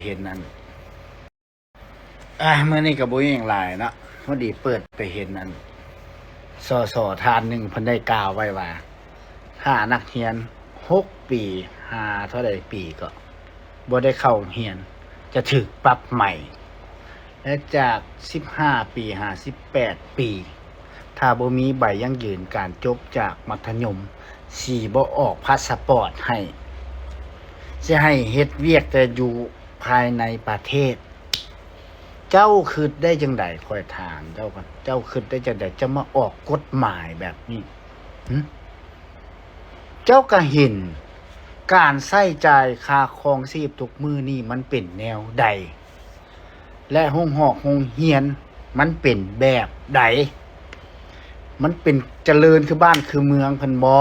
เห็นนั่นเมื่อนี้กับบุญอย่างไรเนาะพอดีเปิดไปเห็นนั่นสทานหนึ่งเพิ่นได้กล่าวไว้ว่าถ้านักเรียน6 ปีเท่าใดปีก็บ่ได้เข้าเรียนจะถูกปรับใหม่ และจาก15 ปี18 ปีถ้าบ่มีใบยั่งยืนการจบจากมัธยมสิบ่ออกพาสปอร์ตให้สิให้เฮ็ดเวียกแต่อยู่ภายในประเทศ เจ้าคิดได้จังได๋ค่อยถามเจ้าก่อนเจ้าคิดได้จังได๋จะมาออกกฎหมายแบบนี้เจ้าก็เห็นการใช้จ่ายค่าครองชีพทุกมื้อนี้มันเป็นแนวใดและโรงเรียนมันเป็นแบบใดมันเป็นเจริญคือบ้านคือเมืองเพิ่นบ่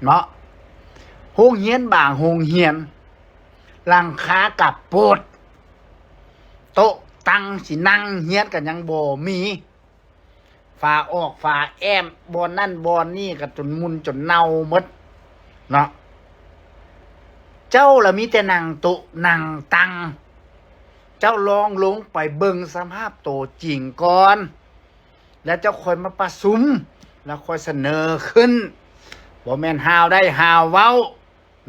เนาะโรงเรียนบางโรงเรียนหลังคากับโปดโต๊ะตั้งสินั่งเรียนกันยังบ่มีฝาออกฝาแอมบ่นั่นบ่นี่ก็จนมุนจนเน่าหมดเนาะเจ้าละมีแต่นั่งโต๊ะนั่งตั้งเจ้าลองลงไปเบิ่งสภาพโตจริงก่อนแล้วเจ้าค่อยมาประชุมแล้วค่อยเสนอขึ้นบ่แม่นหาวได้หาวเว้า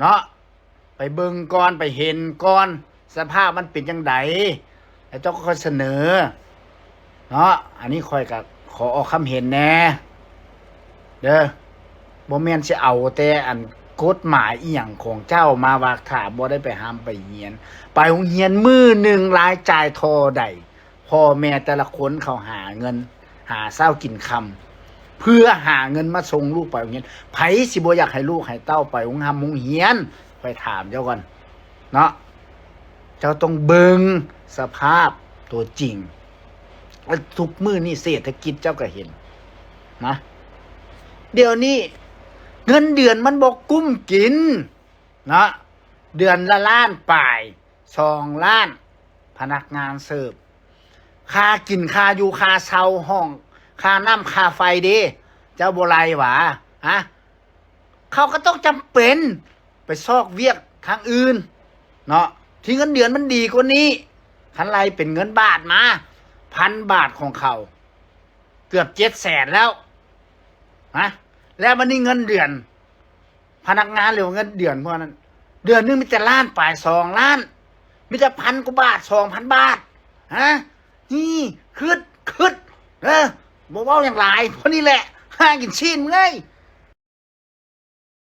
เนาะไปเบิ่งก่อนไปเห็นก่อนสภาพมันเป็นจังไดแล้วเจ้าก็ค่อยเสนอเนาะอันนี้ค่อยก็ขอออกความเห็นแน่เด้อบ่แม่นสิเอาแต่อันกฎหมายอีหยังของเจ้ามาว่าถ้าบ่ได้ไปห้ามไปเรียนไปโรงเรียนมื้อหนึ่งรายจ่ายเท่าใดพ่อแม่แต่ละคนเขาหาเงินหาเช้ากินค่ำเพื่อหาเงินมาส่งลูกไปโรงเรียนไผสิบ่อยากให้ลูกให้เต้าไปโรงเรียนไปถามเจ้าก่อนเนาะเจ้าต้องเบิ่งสภาพตัวจริงทุกมื้อนี้เศรษฐกิจเจ้าก็เห็นนะเดี๋ยวนี้เงินเดือนมันบ่กุ้มกินนะเดือนละล้านปลาย2 ล้านพนักงานเสิร์ฟค่ากินค่าอยู่ค่าเช่าห้องค่าน้ำค่าไฟเด้เจ้าบ่ไล่หว่าฮะเขาก็ต้องจำเป็นไปซอกเวียกทางอื่นเนาะที่เงินเดือนมันดีกว่านี้คันไล่เป็นเงินบาทมา1,000 บาทของเขาเกือบ700,000แล้วฮะแล้วมันนี่เงินเดือนพนักงานหรือเงินเดือนพวกนั้นเดือนนึงมีแต่ล้านปลาย2 ล้านมีแต่1,000 กว่าบาท 2,000 บาทฮะนี่คืดบ่เว้าอย่างหลายเพราะนี่แหละหากินชิ้นมึงไง